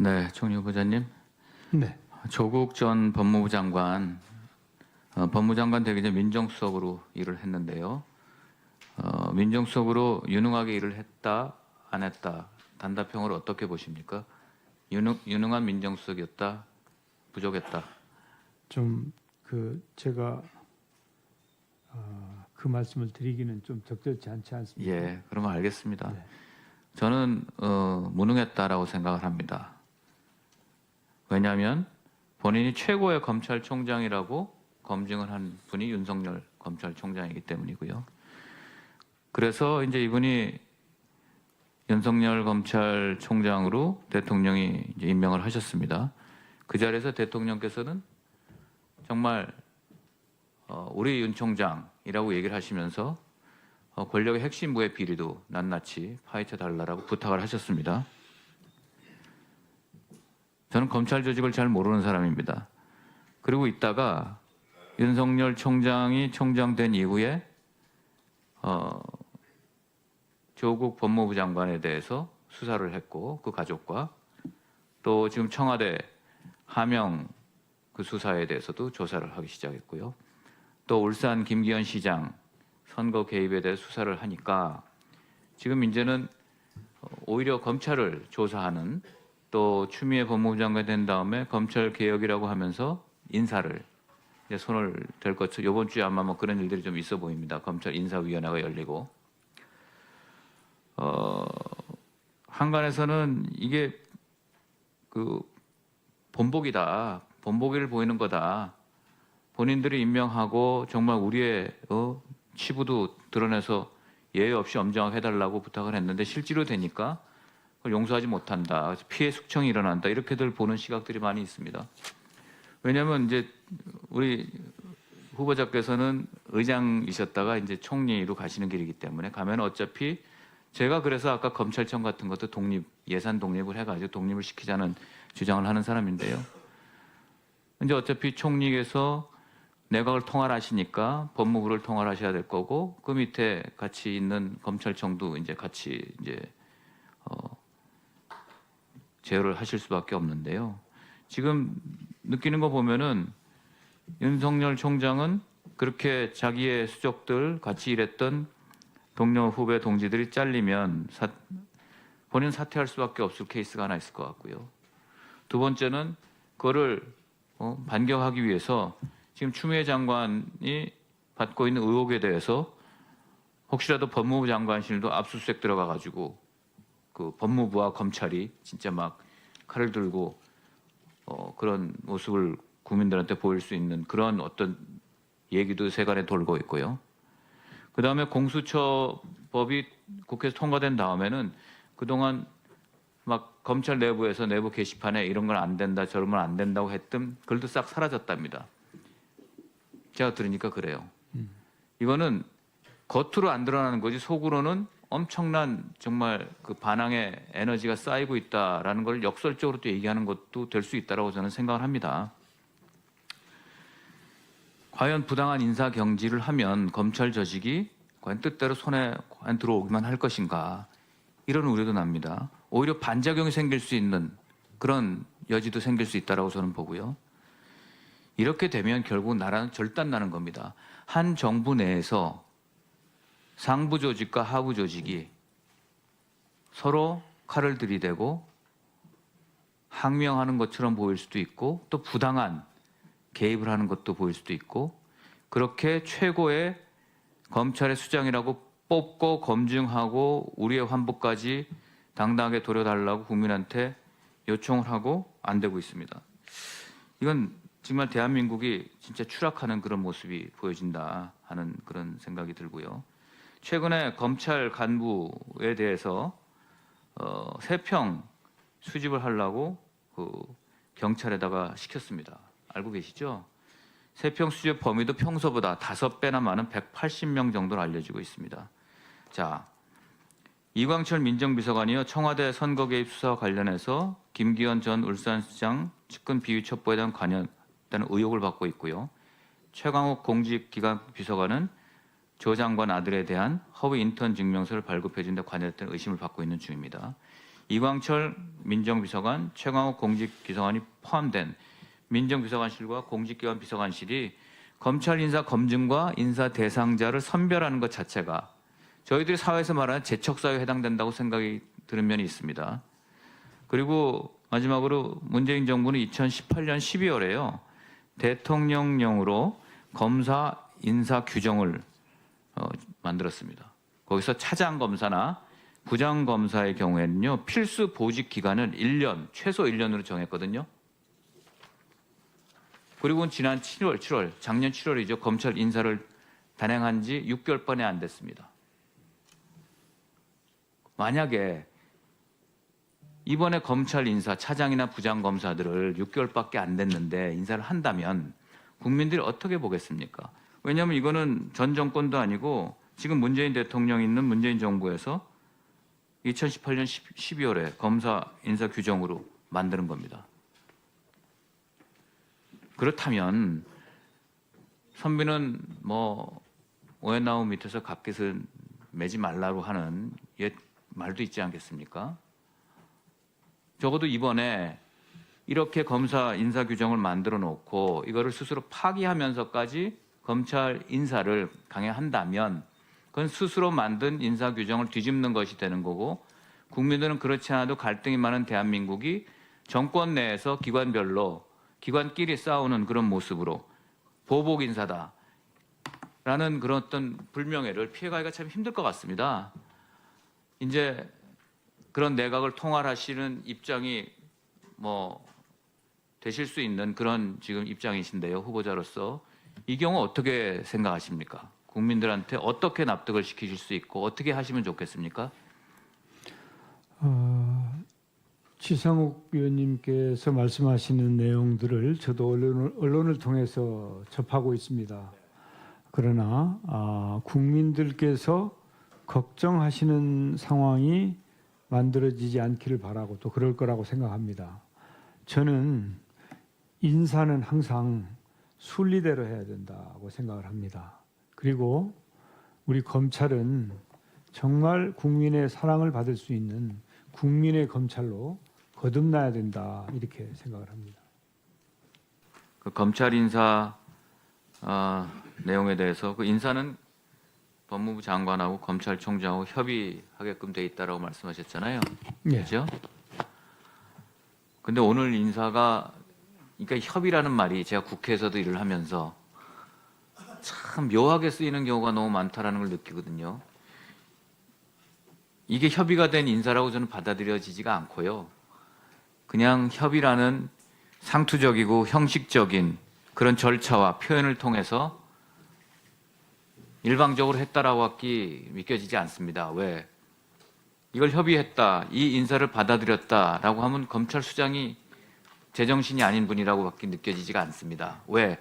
네, 총리 후보자님. 네. 조국 전 법무부 장관, 법무장관 되기 전 민정수석으로 일을 했는데요. 민정수석으로 유능하게 일을 했다, 안 했다, 단답형으로 어떻게 보십니까? 유능한 민정수석이었다, 부족했다. 제가 그 말씀을 드리기는 좀 적절치 않지 않습니까? 예, 그러면 알겠습니다. 네. 저는 무능했다라고 생각을 합니다. 왜냐하면 본인이 최고의 검찰총장이라고 검증을 한 분이 윤석열 검찰총장이기 때문이고요. 그래서 이제 이분이 윤석열 검찰총장으로 대통령이 이제 임명을 하셨습니다. 그 자리에서 대통령께서는 정말 우리 윤 총장이라고 얘기를 하시면서 권력의 핵심부의 비리도 낱낱이 파헤쳐 달라고 부탁을 하셨습니다. 저는 검찰 조직을 잘 모르는 사람입니다. 그리고 있다가 윤석열 총장이 총장된 이후에 조국 법무부 장관에 대해서 수사를 했고 그 가족과 또 지금 청와대 하명 그 수사에 대해서도 조사를 하기 시작했고요. 또 울산 김기현 시장 선거 개입에 대해 수사를 하니까 지금 이제는 오히려 검찰을 조사하는 또 추미애 법무부 장관이 된 다음에 검찰 개혁이라고 하면서 인사를 이제 손을 댈 것처럼 이번 주에 아마 뭐 그런 일들이 좀 있어 보입니다. 검찰 인사위원회가 열리고 한간에서는 이게 그 본보기다, 본보기를 보이는 거다. 본인들이 임명하고 정말 우리의 치부도 드러내서 예외 없이 엄정하게 해달라고 부탁을 했는데 실제로 되니까 그걸 용서하지 못한다. 그래서 피해 숙청이 일어난다. 이렇게들 보는 시각들이 많이 있습니다. 왜냐하면 이제 우리 후보자께서는 의장이셨다가 이제 총리로 가시는 길이기 때문에 가면 어차피 제가 그래서 아까 검찰청 같은 것도 예산 독립을 해가지고 독립을 시키자는 주장을 하는 사람인데요. 이제 어차피 총리께서 내각을 통할하시니까 법무부를 통할하셔야 될 거고 그 밑에 같이 있는 검찰청도 이제 같이 이제 제어를 하실 수밖에 없는데요. 지금 느끼는 거 보면은 윤석열 총장은 그렇게 자기의 수족들 같이 일했던 동료 후배 동지들이 잘리면 본인 사퇴할 수밖에 없을 케이스가 하나 있을 것 같고요. 두 번째는 그거를 반격하기 위해서 지금 추미애 장관이 받고 있는 의혹에 대해서 혹시라도 법무부 장관실도 압수수색 들어가가지고 그 법무부와 검찰이 진짜 막 칼을 들고 그런 모습을 국민들한테 보일 수 있는 그런 어떤 얘기도 세간에 돌고 있고요. 그 다음에 공수처법이 국회에서 통과된 다음에는 그동안 막 검찰 내부에서 내부 게시판에 이런 건 안 된다, 저런 건 안 된다고 했던 글도 싹 사라졌답니다. 제가 들으니까 그래요. 이거는 겉으로 안 드러나는 거지 속으로는 엄청난 정말 그 반항의 에너지가 쌓이고 있다라는 걸 역설적으로 또 얘기하는 것도 될 수 있다라고 저는 생각을 합니다. 과연 부당한 인사 경질을 하면 검찰 조직이 과연 뜻대로 손에 과연 들어오기만 할 것인가 이런 우려도 납니다. 오히려 반작용이 생길 수 있는 그런 여지도 생길 수 있다라고 저는 보고요. 이렇게 되면 결국 나라는 절단나는 겁니다. 한 정부 내에서 상부 조직과 하부 조직이 서로 칼을 들이대고 항명하는 것처럼 보일 수도 있고 또 부당한 개입을 하는 것도 보일 수도 있고 그렇게 최고의 검찰의 수장이라고 뽑고 검증하고 우리의 환부까지 당당하게 돌려달라고 국민한테 요청을 하고 안 되고 있습니다. 이건 정말 대한민국이 진짜 추락하는 그런 모습이 보여진다 하는 그런 생각이 들고요. 최근에 검찰 간부에 대해서 세평 수집을 하려고 그 경찰에다가 시켰습니다. 알고 계시죠? 세평 수집 범위도 평소보다 5배나 많은 180명 정도로 알려지고 있습니다. 자, 이광철 민정비서관이요 청와대 선거 개입 수사와 관련해서 김기현 전 울산시장 측근 비위 첩보에 대한 관여했다는 의혹을 받고 있고요. 최강욱 공직기관 비서관은 조 장관 아들에 대한 허위 인턴 증명서를 발급해 준 데 관여했다는 의심을 받고 있는 중입니다. 이광철 민정비서관, 최광욱 공직비서관이 포함된 민정비서관실과 공직기관 비서관실이 검찰 인사 검증과 인사 대상자를 선별하는 것 자체가 저희들이 사회에서 말하는 재척사유에 해당된다고 생각이 드는 면이 있습니다. 그리고 마지막으로 문재인 정부는 2018년 12월에요. 대통령령으로 검사 인사 규정을 만들었습니다. 거기서 차장 검사나 부장 검사의 경우에는요. 필수 보직 기간을 1년, 최소 1년으로 정했거든요. 그리고 지난 7월, 작년 7월이죠. 검찰 인사를 단행한 지 6개월뿐이 안 됐습니다. 만약에 이번에 검찰 인사, 차장이나 부장 검사들을 6개월밖에 안 됐는데 인사를 한다면 국민들이 어떻게 보겠습니까? 왜냐하면 이거는 전 정권도 아니고 지금 문재인 대통령이 있는 문재인 정부에서 2018년 12월에 검사 인사 규정으로 만드는 겁니다. 그렇다면 선비는 뭐 오해나무 밑에서 갓깃을 매지 말라고 하는 옛 말도 있지 않겠습니까? 적어도 이번에 이렇게 검사 인사 규정을 만들어 놓고 이거를 스스로 파기하면서까지 검찰 인사를 강행한다면 그건 스스로 만든 인사 규정을 뒤집는 것이 되는 거고 국민들은 그렇지 않아도 갈등이 많은 대한민국이 정권 내에서 기관별로 기관끼리 싸우는 그런 모습으로 보복 인사다라는 그런 어떤 불명예를 피해가기가 참 힘들 것 같습니다. 이제 그런 내각을 통할하시는 입장이 뭐 되실 수 있는 그런 지금 입장이신데요, 후보자로서 이 경우 어떻게 생각하십니까? 국민들한테 어떻게 납득을 시키실 수 있고 어떻게 하시면 좋겠습니까? 지상욱 위원님께서 말씀하시는 내용들을 저도 언론을 통해서 접하고 있습니다. 그러나 국민들께서 걱정하시는 상황이 만들어지지 않기를 바라고 또 그럴 거라고 생각합니다. 저는 인사는 항상 순리대로 해야 된다고 생각을 합니다. 그리고 우리 검찰은 정말 국민의 사랑을 받을 수 있는 국민의 검찰로 거듭나야 된다 이렇게 생각을 합니다. 그 검찰 인사 내용에 대해서 그 인사는 법무부 장관하고 검찰총장하고 협의하게끔 돼 있다라고 말씀하셨잖아요. 네. 그렇죠? 근데 오늘 인사가 그러니까 협의라는 말이 제가 국회에서도 일을 하면서 참 묘하게 쓰이는 경우가 너무 많다라는 걸 느끼거든요. 이게 협의가 된 인사라고 저는 받아들여지지가 않고요. 그냥 협의라는 상투적이고 형식적인 그런 절차와 표현을 통해서 일방적으로 했다라고밖에 믿겨지지 않습니다. 왜? 이걸 협의했다, 이 인사를 받아들였다라고 하면 검찰 수장이 제정신이 아닌 분이라고밖에 느껴지지가 않습니다. 왜?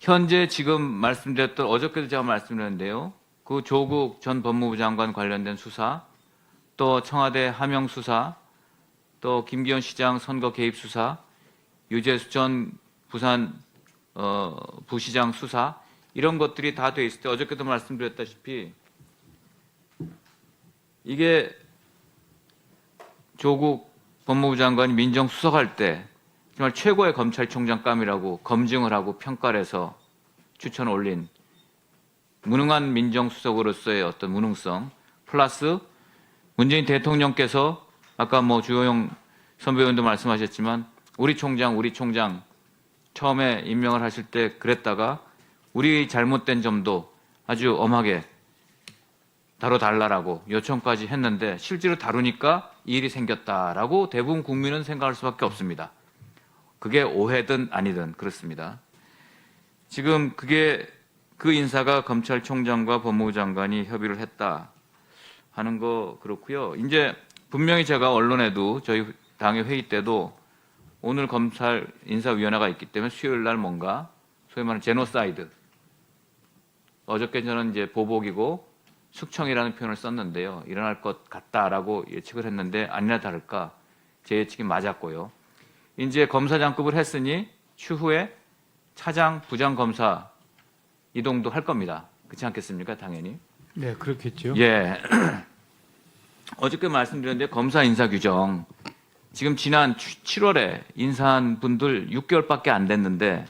현재 지금 말씀드렸던 어저께도 제가 말씀드렸는데요. 그 조국 전 법무부 장관 관련된 수사, 또 청와대 하명 수사, 또 김기현 시장 선거 개입 수사, 유재수 전 부산 부시장 수사 이런 것들이 다 돼 있을 때 어저께도 말씀드렸다시피 이게 조국 법무부 장관이 민정수석할 때 정말 최고의 검찰총장감이라고 검증을 하고 평가를 해서 추천을 올린 무능한 민정수석으로서의 어떤 무능성 플러스 문재인 대통령께서 아까 뭐 주호영 선배님도 말씀하셨지만 우리 총장 처음에 임명을 하실 때 그랬다가 우리 잘못된 점도 아주 엄하게 다뤄달라고 요청까지 했는데 실제로 다루니까 이 일이 생겼다라고 대부분 국민은 생각할 수밖에 없습니다. 그게 오해든 아니든 그렇습니다. 지금 그게 그 인사가 검찰총장과 법무부 장관이 협의를 했다 하는 거 그렇고요. 이제 분명히 제가 언론에도 저희 당의 회의 때도 오늘 검찰 인사위원회가 있기 때문에 수요일 날 뭔가 소위 말하는 제노사이드 어저께 저는 이제 보복이고 숙청이라는 표현을 썼는데요. 일어날 것 같다라고 예측을 했는데 아니나 다를까 제 예측이 맞았고요. 이제 검사장급을 했으니 추후에 차장, 부장 검사 이동도 할 겁니다. 그렇지 않겠습니까? 당연히. 네, 그렇겠죠. 예. 어저께 말씀드렸는데 검사 인사 규정 지금 지난 7월에 인사한 분들 6개월밖에 안 됐는데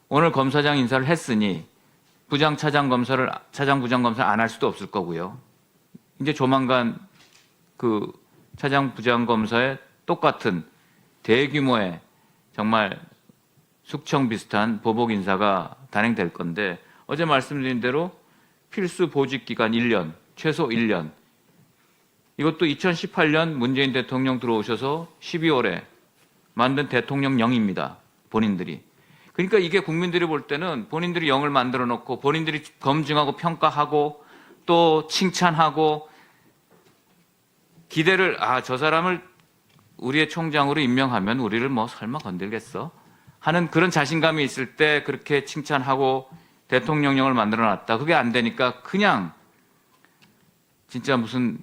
오늘 검사장 인사를 했으니 부장 차장 검사를 차장 부장 검사를 안 할 수도 없을 거고요. 이제 조만간 그 차장 부장 검사의 똑같은 대규모의 정말 숙청 비슷한 보복 인사가 단행될 건데 어제 말씀드린 대로 필수 보직 기간 1년, 최소 1년. 이것도 2018년 문재인 대통령 들어오셔서 12월에 만든 대통령령입니다. 본인들이. 그러니까 이게 국민들이 볼 때는 본인들이 영을 만들어 놓고 본인들이 검증하고 평가하고 또 칭찬하고 기대를 저 사람을 우리의 총장으로 임명하면 우리를 뭐 설마 건들겠어? 하는 그런 자신감이 있을 때 그렇게 칭찬하고 대통령령을 만들어 놨다. 그게 안 되니까 그냥 진짜 무슨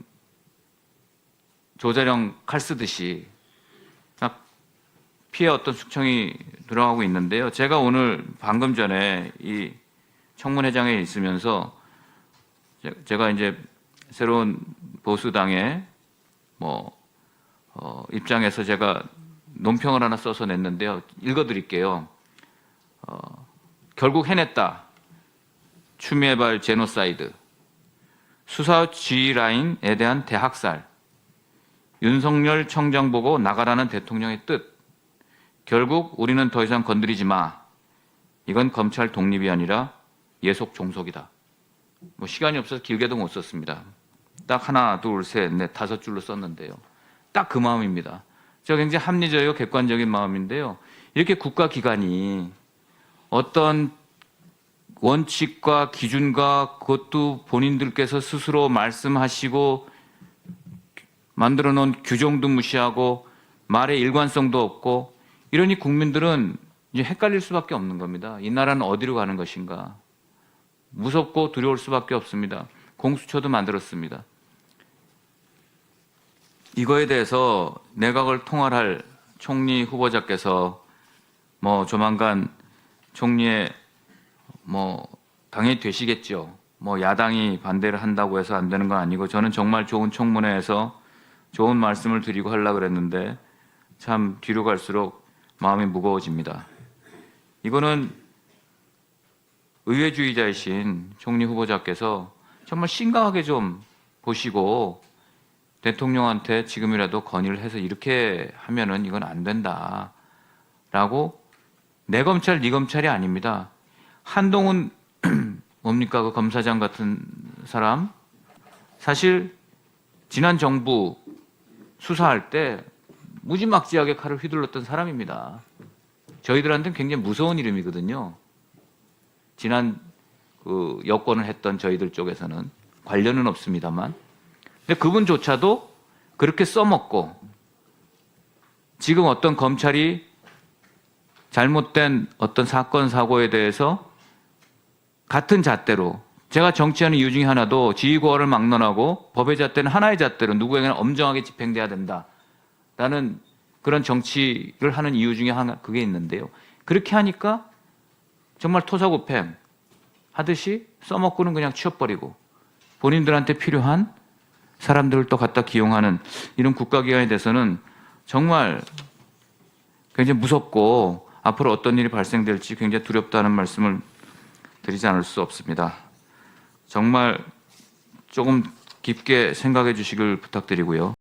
조자령 칼 쓰듯이 피해 어떤 숙청이 들어가고 있는데요. 제가 오늘 방금 전에 이 청문회장에 있으면서 제가 이제 새로운 보수당의 입장에서 제가 논평을 하나 써서 냈는데요. 읽어드릴게요. 결국 해냈다. 추미애발 제노사이드. 수사 지휘 라인에 대한 대학살. 윤석열 청장 보고 나가라는 대통령의 뜻. 결국 우리는 더 이상 건드리지 마. 이건 검찰 독립이 아니라 예속 종속이다. 시간이 없어서 길게도 못 썼습니다. 딱 하나, 둘, 셋, 넷, 5줄로 썼는데요. 딱 그 마음입니다. 제가 굉장히 합리적이고 객관적인 마음인데요. 이렇게 국가기관이 어떤 원칙과 기준과 그것도 본인들께서 스스로 말씀하시고 만들어 놓은 규정도 무시하고 말의 일관성도 없고 이러니 국민들은 이제 헷갈릴 수밖에 없는 겁니다. 이 나라는 어디로 가는 것인가. 무섭고 두려울 수밖에 없습니다. 공수처도 만들었습니다. 이거에 대해서 내각을 통할할 총리 후보자께서 조만간 총리에 당연히 되시겠죠. 야당이 반대를 한다고 해서 안 되는 건 아니고 저는 정말 좋은 청문회에서 좋은 말씀을 드리고 하려고 그랬는데 참 뒤로 갈수록 마음이 무거워집니다. 이거는 의회주의자이신 총리 후보자께서 정말 심각하게 좀 보시고 대통령한테 지금이라도 건의를 해서 이렇게 하면은 이건 안 된다라고 내 검찰, 네 검찰이 아닙니다. 한동훈 뭡니까 그 검사장 같은 사람 사실 지난 정부 수사할 때 무지막지하게 칼을 휘둘렀던 사람입니다. 저희들한테는 굉장히 무서운 이름이거든요. 지난 그 여권을 했던 저희들 쪽에서는 관련은 없습니다만 근데 그분조차도 그렇게 써먹고 지금 어떤 검찰이 잘못된 어떤 사건 사고에 대해서 같은 잣대로 제가 정치하는 이유 중에 하나도 지휘고하를 막론하고 법의 잣대는 하나의 잣대로 누구에게나 엄정하게 집행돼야 된다라는 그런 정치를 하는 이유 중에 하나 그게 있는데요. 그렇게 하니까 정말 토사구팽 하듯이 써먹고는 그냥 치워버리고 본인들한테 필요한 사람들을 또 갖다 기용하는 이런 국가기관에 대해서는 정말 굉장히 무섭고 앞으로 어떤 일이 발생될지 굉장히 두렵다는 말씀을 드리지 않을 수 없습니다. 정말 조금 깊게 생각해 주시길 부탁드리고요.